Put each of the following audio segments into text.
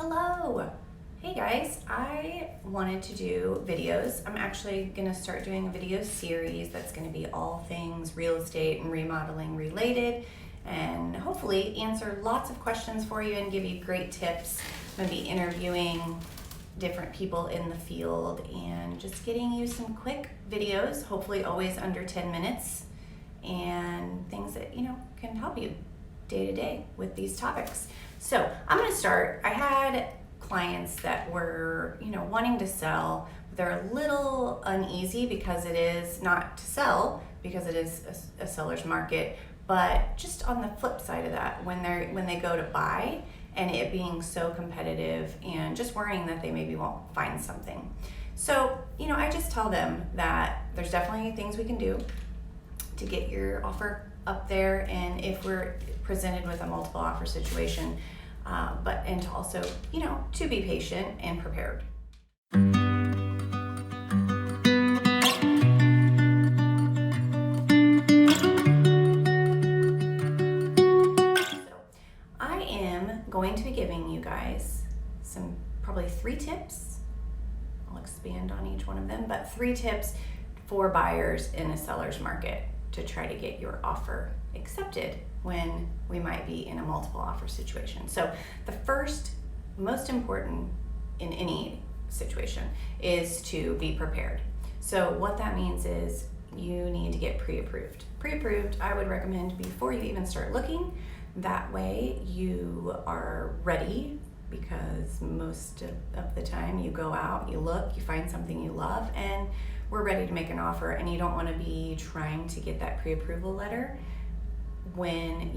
Hello! Hey guys, I wanted to do videos. I'm actually going to start doing a video series that's going to be all things real estate and remodeling related, and hopefully answer lots of questions for you and give you great tips. I'm going to be interviewing different people in the field and just getting you some quick videos, hopefully always under 10 minutes, and things that can help you day to day with these topics. So I'm going to start. I had clients that were wanting to sell. They're a little uneasy because it is not to sell, because it is a seller's market, but just on the flip side of that, when they go to buy and it being so competitive and just worrying that they maybe won't find something. So I just tell them that there's definitely things we can do to get your offer up there, and if we're presented with a multiple offer situation, and to also to be patient and prepared. So I am going to be giving you guys probably 3 tips. I'll expand on each one of them, but 3 tips for buyers in a seller's market to try to get your offer accepted when we might be in a multiple offer situation. So the first, most important in any situation, is to be prepared. So what that means is you need to get pre-approved. Pre-approved, I would recommend before you even start looking. That way you are ready, because most of the time you go out, you look, you find something you love, and we're ready to make an offer. And you don't want to be trying to get that pre-approval letter when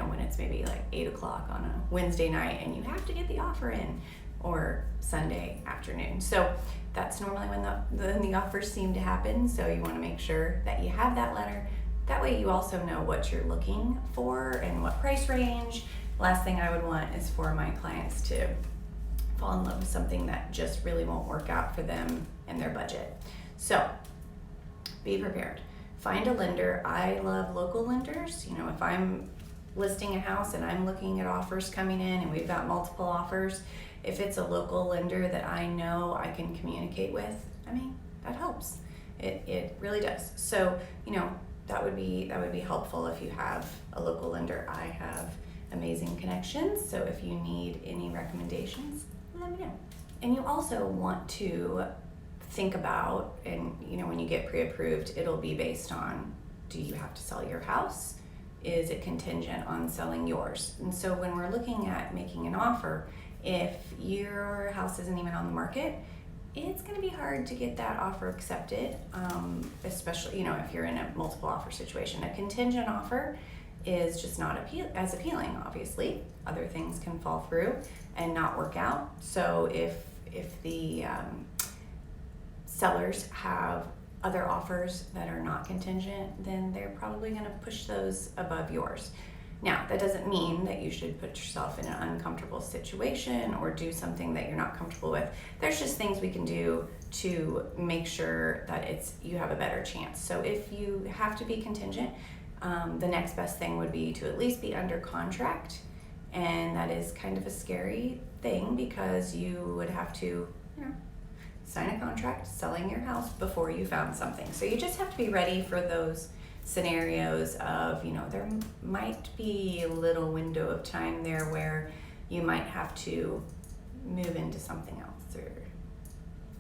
when it's maybe like 8 o'clock on a Wednesday night and you have to get the offer in, or Sunday afternoon. So that's normally when the offers seem to happen. So you want to make sure that you have that letter. That way you also know what you're looking for and what price range. Last thing I would want is for my clients to fall in love with something that just really won't work out for them and their budget. So be prepared. Find a lender. I love local lenders. If I'm listing a house and I'm looking at offers coming in and we've got multiple offers, if it's a local lender that I know I can communicate with, that helps. It really does. So, that would be helpful if you have a local lender. I have amazing connections, so if you need any recommendations, let me know. And you also want to think about, and when you get pre-approved, it'll be based on, do you have to sell your house? Is it contingent on selling yours? And so when we're looking at making an offer, if your house isn't even on the market, it's going to be hard to get that offer accepted, especially if you're in a multiple offer situation. A contingent offer is just not as appealing. Obviously, other things can fall through and not work out. So if the sellers have other offers that are not contingent, then they're probably going to push those above yours. Now, that doesn't mean that you should put yourself in an uncomfortable situation or do something that you're not comfortable with. There's just things we can do to make sure that you have a better chance. So if you have to be contingent, the next best thing would be to at least be under contract. And that is kind of a scary thing, because you would have to, sign a contract selling your house before you found something. So you just have to be ready for those scenarios of, there might be a little window of time there where you might have to move into something else or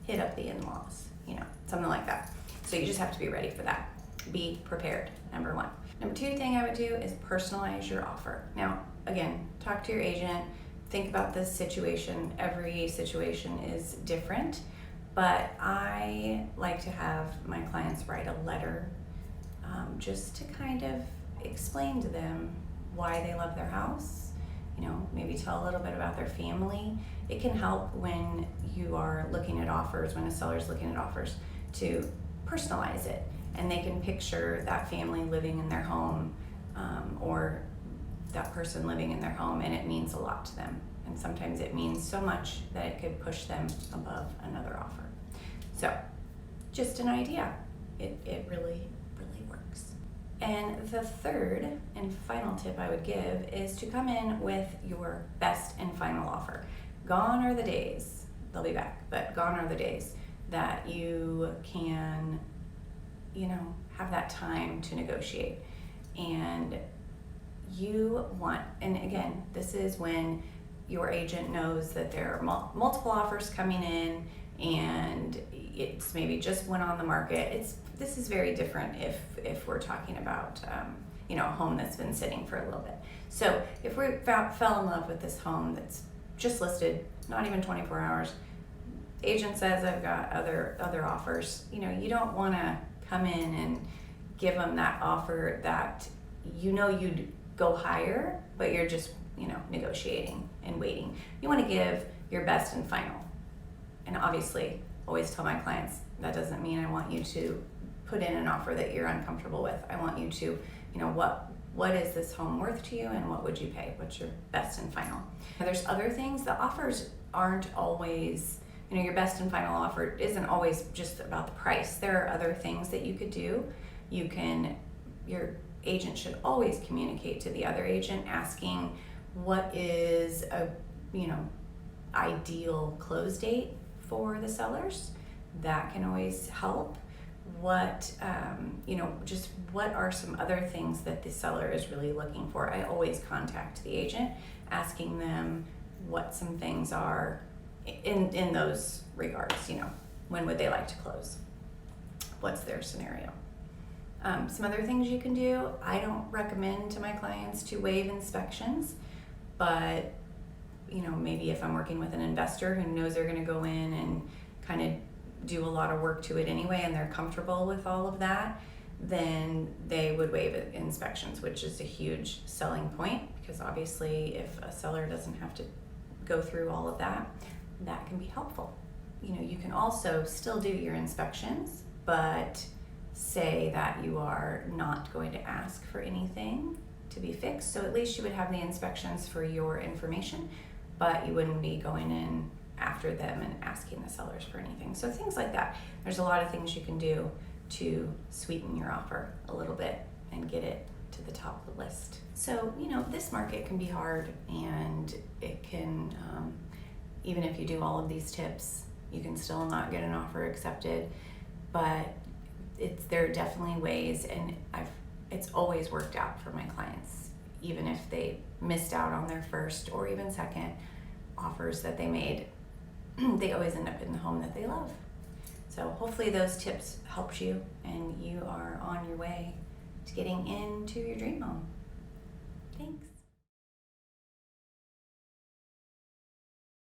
hit up the in-laws, something like that. So you just have to be ready for that. Be prepared, number 1. Number 2 thing I would do is personalize your offer. Now, again, talk to your agent, think about this situation. Every situation is different, but I like to have my clients write a letter just to kind of explain to them why they love their house, maybe tell a little bit about their family. It can help when you are looking at offers, when a seller's looking at offers, to personalize it, and they can picture that family living in their home, or that person living in their home, and it means a lot to them. And sometimes it means so much that it could push them above another offer. So just an idea. It really works. And the third and final tip I would give is to come in with your best and final offer. Gone are the days, they'll be back, but gone are the days that you can, have that time to negotiate. And you want, and again, this is when your agent knows that there are multiple offers coming in and it's maybe just went on the market. This is very different if we're talking about a home that's been sitting for a little bit. So if we fell in love with this home that's just listed, not even 24 hours, agent says I've got other offers, you don't want to come in and give them that offer that you'd go higher, but you're just negotiating and waiting. You want to give your best and final. And obviously, always tell my clients, that doesn't mean I want you to put in an offer that you're uncomfortable with. I want you to, what is this home worth to you and what would you pay? What's your best and final? There's other things. The offers aren't always, your best and final offer isn't always just about the price. There are other things that you could do. Your agent should always communicate to the other agent asking what is a, ideal close date for the sellers. That can always help. Just what are some other things that the seller is really looking for? I always contact the agent asking them what some things are in those regards. When would they like to close? What's their scenario? Some other things you can do, I don't recommend to my clients to waive inspections, but maybe if I'm working with an investor who knows they're going to go in and kind of do a lot of work to it anyway and they're comfortable with all of that, then they would waive inspections, which is a huge selling point, because obviously if a seller doesn't have to go through all of that, that can be helpful. You can also still do your inspections, but say that you are not going to ask for anything to be fixed. So at least you would have the inspections for your information, but you wouldn't be going in after them and asking the sellers for anything. So things like that. There's a lot of things you can do to sweeten your offer a little bit and get it to the top of the list. So, this market can be hard, and it can, even if you do all of these tips, you can still not get an offer accepted, but there are definitely ways, and it's always worked out for my clients, even if they missed out on their first or even second offers that they made. They always end up in the home that they love. So hopefully those tips helped you and you are on your way to getting into your dream home. Thanks.